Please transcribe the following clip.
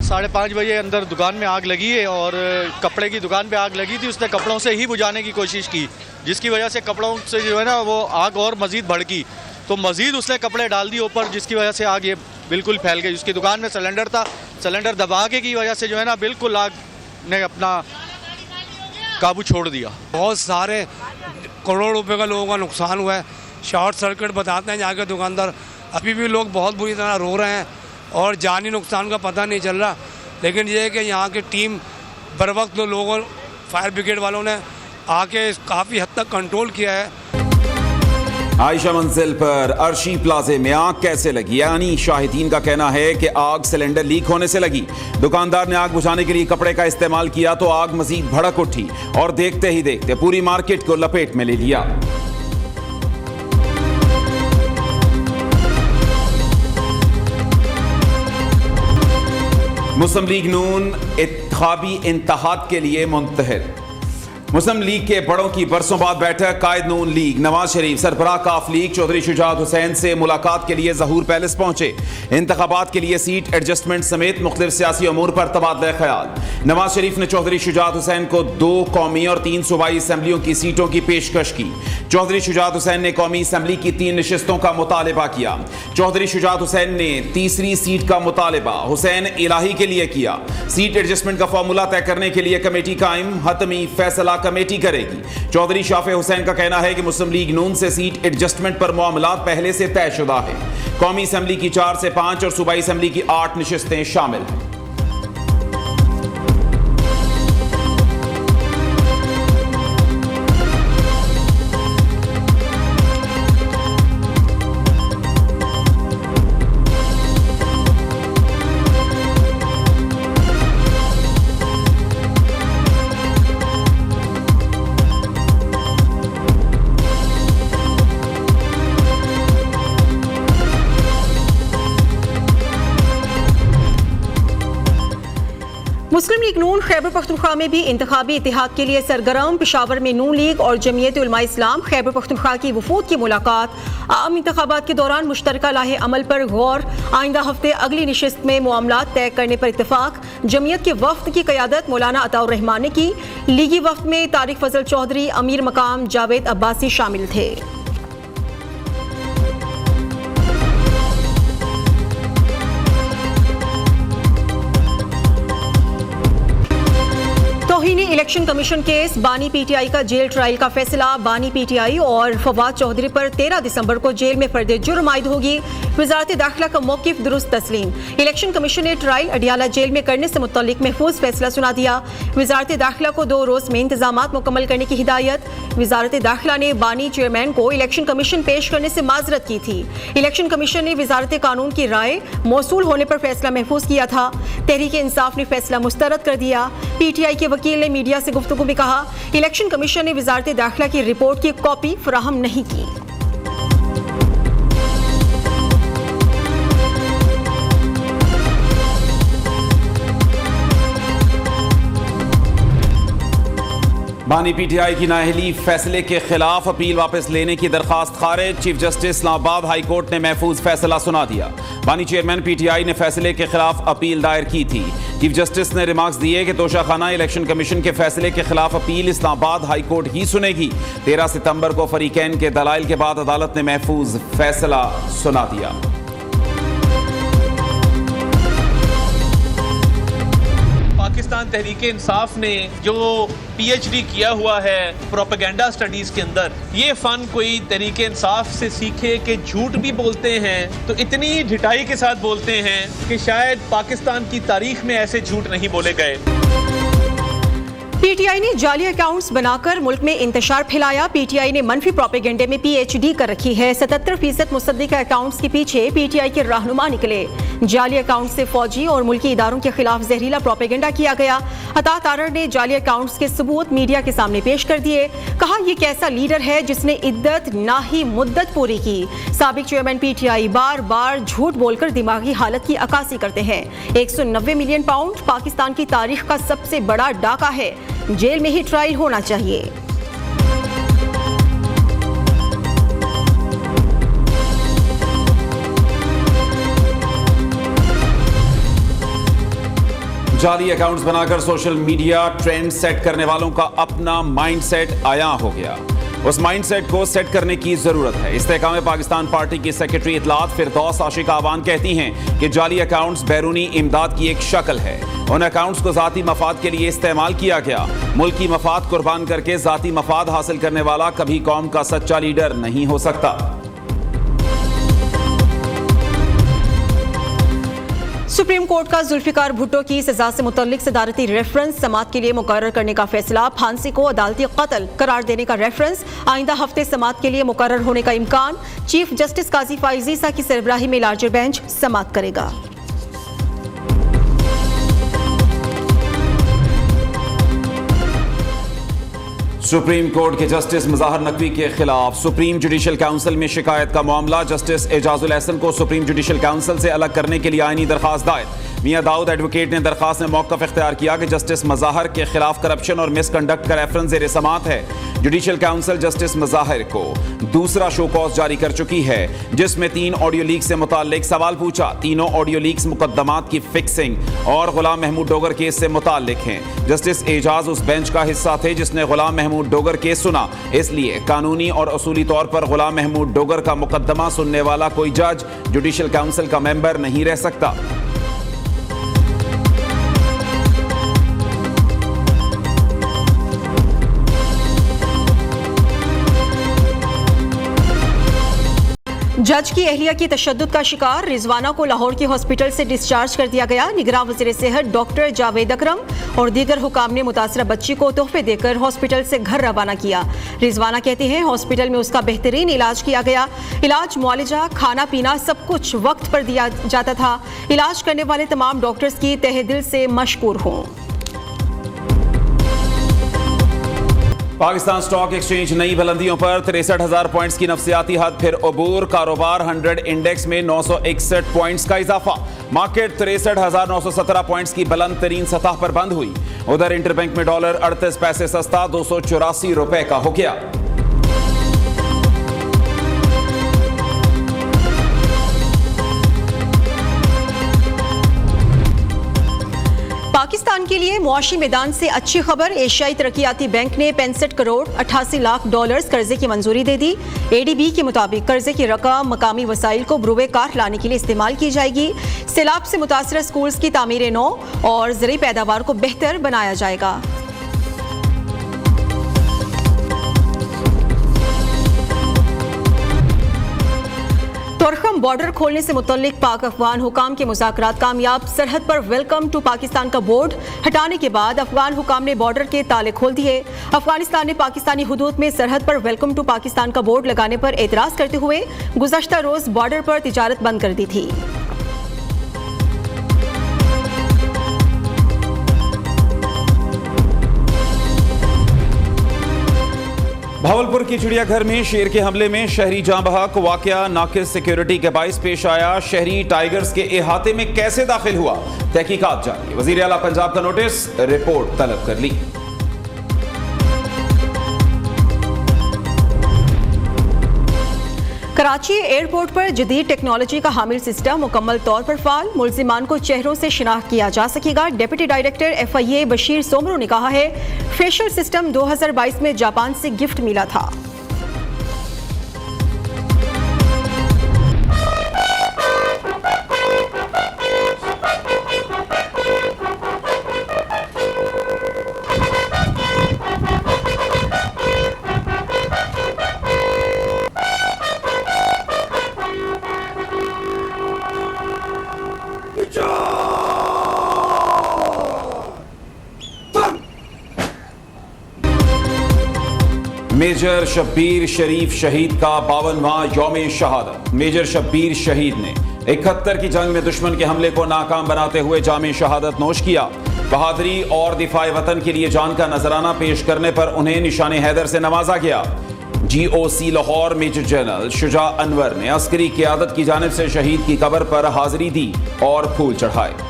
5:30 बजे अंदर दुकान में आग लगी है और कपड़े की दुकान पे आग लगी थी। उसने कपड़ों से ही बुझाने की कोशिश की, जिसकी वजह से कपड़ों से जो है ना वो आग और मज़ीद भड़की, तो मज़ीद उसने कपड़े डाल दिए ऊपर, जिसकी वजह से आग ये बिल्कुल फैल गई। उसकी दुकान में सिलेंडर था, सिलेंडर दबा के की वजह से जो है ना बिल्कुल आग ने अपना काबू छोड़ दिया। बहुत सारे करोड़ रुपए का लोगों का नुकसान हुआ है। शॉर्ट सर्किट बताते हैं जाके दुकानदार, अभी भी लोग बहुत बुरी तरह रो रहे हैं और जानी नुकसान का पता नहीं चल रहा। लेकिन ये है कि यहाँ की टीम बर वक्त लोगों, फायर ब्रिगेड वालों ने आके काफ़ी हद तक कंट्रोल किया है। आयशा मंजिल पर अर्शी प्लाजे में आग कैसे लगी? यानी शाहिदीन का कहना है कि आग सिलेंडर लीक होने से लगी। दुकानदार ने आग बुझाने के लिए कपड़े का इस्तेमाल किया तो आग मजीद भड़क उठी और देखते ही देखते पूरी मार्केट को लपेट में ले लिया। मुस्लिम लीग नून इंतखाबी इंतहाद के लिए मुंतहिद। मुस्लिम लीग के बड़ों की बरसों बाद बैठक। कायद नून लीग नवाज शरीफ सरबराह काफ लीग चौधरी शुजात हुसैन से मुलाकात के लिए ज़हूर पैलेस पहुंचे। इंतखाबात के लिए सीट एडजस्टमेंट समेत मुख्तलिफ सियासी अमूर पर तबादला ख्याल। नवाज शरीफ ने चौधरी शुजात हुसैन को 2 कौमी और 3 सूबाई असम्बलियों की सीटों की पेशकश की। चौधरी शुजात हुसैन ने कौमी असम्बली की 3 नशिस्तों का मुतालबा किया। चौधरी शुजात हुसैन ने तीसरी सीट का मुतालबा हुसैन इलाही के लिए किया। सीट एडजस्टमेंट का फॉर्मूला तय करने के लिए कमेटी कायम, हतमी फैसला कमेटी करेगी। चौधरी शाफे हुसैन का कहना है कि मुस्लिम लीग नून से सीट एडजस्टमेंट पर मामलात पहले से तयशुदा है। कौमी असम्बली की 4 से 5 और सूबाई असम्बली की 8 नशिस्तें शामिल हैं। मुस्लिम लीग नून खैबर पख्तूनख्वा में भी इंतखाबी इतिहाद के लिए सरगर्म। पेशावर में नून लीग और जमीयत उलमा इस्लाम खैबर पख्तूनख्वा की वफूद की मुलाकात। आम इंतखाबात के दौरान मुश्तरका लाहे अमल पर गौर। आइंदा हफ्ते अगली नशिस्त में मामलात तय करने पर इत्तेफाक। जमीयत के वफ्द की क़यादत मौलाना अताउर रहमान ने की। लीगी वफ्द में तारिक फजल चौधरी, अमीर मकाम जावेद अब्बासी शामिल थे। तौहीनी इलेक्शन कमीशन केस। बानी पीटीआई का जेल ट्रायल का फैसला। बानी पीटीआई और फवाद चौधरी पर 13 दिसंबर को जेल में फर्द जुर्म आयद होगी। वजारत दाखिला का मौकिफ दुरुस्त तस्लीम। इलेक्शन कमीशन ने ट्रायल अडियाला जेल में करने से मुतल्लिक महफूज फैसला सुना दिया। वजारत दाखिला को 2 रोज में इंतजामात मुकम्मल करने की हिदायत। वजारत दाखिला ने बानी चेयरमैन को इलेक्शन कमीशन पेश करने से माजरत की थी। इलेक्शन कमीशन ने वजारत कानून की राय मौसूल होने पर फैसला महफूज किया था। तहरीक इंसाफ ने फैसला मुस्तरद कर दिया। पीटीआई के वकील ने मीडिया से गुफ्तगू में कहा, इलेक्शन कमीशन ने वजारत दाखिला की रिपोर्ट की कॉपी फराहम नहीं की। बानी पीटीआई की नाअहली फैसले के खिलाफ अपील वापस लेने की दरखास्त खारिज। Chief justice Islamabad high court ने महफूज फैसला सुना दिया। बानी चेयरमैन पीटीआई ने फैसले के खिलाफ अपील दायर की थी। चीफ जस्टिस ने रिमार्क्स दिए कि तोशाखाना इलेक्शन कमीशन के फैसले के खिलाफ अपील इस्लामाबाद हाई कोर्ट ही सुनेगी। 13 सितंबर को फरीकैन के दलाइल के बाद अदालत ने महफूज फैसला सुना दिया। पाकिस्तान तहरीक इंसाफ ने जो पीएचडी किया हुआ है प्रोपेगेंडा स्टडीज के अंदर, ये फन कोई तहरीक इंसाफ से सीखे कि झूठ भी बोलते हैं तो इतनी ढिठाई के साथ बोलते हैं कि शायद पाकिस्तान की तारीख में ऐसे झूठ नहीं बोले गए। पीटीआई ने जाली अकाउंट्स बनाकर मुल्क में इंतशार फैलाया। पीटीआई ने मनफी प्रोपेगेंडे में पीएचडी कर रखी है। 77% मुसद्दिक अकाउंट्स के पीछे पीटीआई के रहनुमा निकले। जाली अकाउंट से फौजी और मुल्की इदारों के खिलाफ जहरीला प्रोपेगेंडा किया गया। अता तारड़ ने जाली अकाउंट्स के सबूत मीडिया के सामने पेश कर दिए। कहा, यह कैसा लीडर है जिसने इद्दत ना ही मुद्दत पूरी की। साबिक चेयरमैन पीटीआई बार बार झूठ बोलकर दिमागी हालत की अक्कासी करते हैं। 190 मिलियन पाउंड पाकिस्तान की तारीख का सबसे बड़ा डाका है। जेल में ही ट्रायल होना चाहिए। जाली अकाउंट्स बनाकर सोशल मीडिया ट्रेंड सेट करने वालों का अपना माइंडसेट आया हो गया। उस माइंडसेट को सेट करने की जरूरत है। इस्तेहकाम पाकिस्तान पार्टी की सेक्रेटरी इतलात फिरदौस आशिक आवान कहती हैं कि जाली अकाउंट्स बैरूनी इमदाद की एक शक्ल है। उन अकाउंट्स को जाती मफाद के लिए इस्तेमाल किया गया। मुल्क की मफाद कुर्बान करके जाती मफाद हासिल करने वाला कभी कौम का सच्चा लीडर नहीं हो सकता। सुप्रीम कोर्ट का जुल्फिकार भुट्टो की सजा से मुतल्लिक सदारती रेफरेंस समाअत के लिए मुकर्रर करने का फैसला, फांसी को अदालती कत्ल करार देने का रेफरेंस, आइंदा हफ्ते समाअत के लिए मुकर्रर होने का इम्कान, चीफ जस्टिस काजी फाइज ईसा की सरबराही में लार्जर बेंच समाअत करेगा। सुप्रीम कोर्ट के जस्टिस मुज़ाहर नकवी के खिलाफ सुप्रीम जुडिशल काउंसिल में शिकायत का मामला, जस्टिस एजाजुल एहसन को सुप्रीम जुडिशल काउंसिल से अलग करने के लिए आईनी दरखास्त दायर। मियां दाऊद एडवोकेट ने दरखास्त में मौक़िफ़ इख्तियार किया कि जस्टिस मुज़ाहर के खिलाफ करप्शन और मिसकंडक्ट का रेफरेंस ज़ेर समाअत है। जुडिशल काउंसिल जस्टिस मुज़ाहर को दूसरा शो कॉज जारी कर चुकी है, जिसमें 3 ऑडियो लीक से मुताल्लिक सवाल पूछा। तीनों ऑडियो लीक्स मुकदमात की फिक्सिंग और गुलाम महमूद डोगर केस से मुताल्लिक हैं। जस्टिस एजाज उस बेंच का हिस्सा थे जिसने गुलाम महमूद डोगर केस सुना, इसलिए कानूनी और असूली तौर पर गुलाम महमूद डोगर का मुकदमा सुनने वाला कोई जज जुडिशल काउंसिल का मेंबर नहीं रह सकता। जज की एहलिया की तशद्दुद का शिकार रिजवाना को लाहौर के हॉस्पिटल से डिस्चार्ज कर दिया गया। निगरान वज़ीर सेहत डॉक्टर जावेद अकरम और दीगर हुकाम ने मुतासरा बच्ची को तोहफे देकर हॉस्पिटल से घर रवाना किया। रिजवाना कहती हैं हॉस्पिटल में उसका बेहतरीन इलाज किया गया। इलाज, मुआलजा, खाना पीना सब कुछ वक्त पर दिया जाता था। इलाज करने वाले तमाम डॉक्टर्स की तहे दिल से मशकूर हूँ। पाकिस्तान स्टॉक एक्सचेंज नई बुलंदियों पर 63,000 पॉइंट्स की नफसियाती हद फिर अबूर। कारोबार 100 इंडेक्स में 961 पॉइंट्स का इजाफा। मार्केट 63,917 पॉइंट्स की बुलंद तरीन सतह पर बंद हुई। उधर इंटरबैंक में डॉलर 38 पैसे सस्ता 284 रुपए का हो गया। पाकिस्तान के लिए मुआशी मैदान से अच्छी खबर, एशियाई तरक्याती बैंक ने 65 करोड़ 88 लाख डॉलर्स कर्जे की मंजूरी दे दी। एडीबी के मुताबिक कर्जे की रकम मकामी वसाइल को बरूए कार लाने के लिए इस्तेमाल की जाएगी। सैलाब से मुतासर स्कूल्स की तामीर नौ और ज़रूरी पैदावार को बेहतर बनाया जाएगा। तोरखम बॉर्डर खोलने से मुतल्लिक पाक अफगान हुकाम के मुज़ाकरात कामयाब। सरहद पर वेलकम टू पाकिस्तान का बोर्ड हटाने के बाद अफगान हुकाम ने बॉर्डर के ताले खोल दिए। अफगानिस्तान ने पाकिस्तानी हुदूद में सरहद पर वेलकम टू पाकिस्तान का बोर्ड लगाने पर एतराज़ करते हुए गुज़श्ता रोज बॉर्डर पर तिजारत बंद कर दी थी। भावलपुर की चिड़ियाघर में शेर के हमले में शहरी जाँ बहक। वाकया नाकिस सिक्योरिटी के बाइस पेश आया। शहरी टाइगर्स के इहाते में कैसे दाखिल हुआ, तहकीकात जारी। वजीर आला पंजाब का नोटिस, रिपोर्ट तलब कर ली। कराची एयरपोर्ट पर जदीद टेक्नोलॉजी का हामिल सिस्टम मुकम्मल तौर पर फाल। मुल्जिमान को चेहरों से शिनाख्त किया जा सकेगा। Deputy director FIA Bashir Soomro ने कहा है फेशियल सिस्टम 2022 में जापान से गिफ्ट मिला था। मेजर शब्बीर शरीफ शहीद का 52वां यौम शहादत। मेजर शब्बीर शहीद ने 71 की जंग में दुश्मन के हमले को नाकाम बनाते हुए जाम शहादत नोश किया। बहादुरी और दिफाए वतन के लिए जान का नजराना पेश करने पर उन्हें निशान हैदर से नवाजा गया। GOC Lahore major general Shuja Anwar ने अस्करी क़यादत की जानिब से शहीद की कब्र पर हाजिरी दी और फूल चढ़ाए।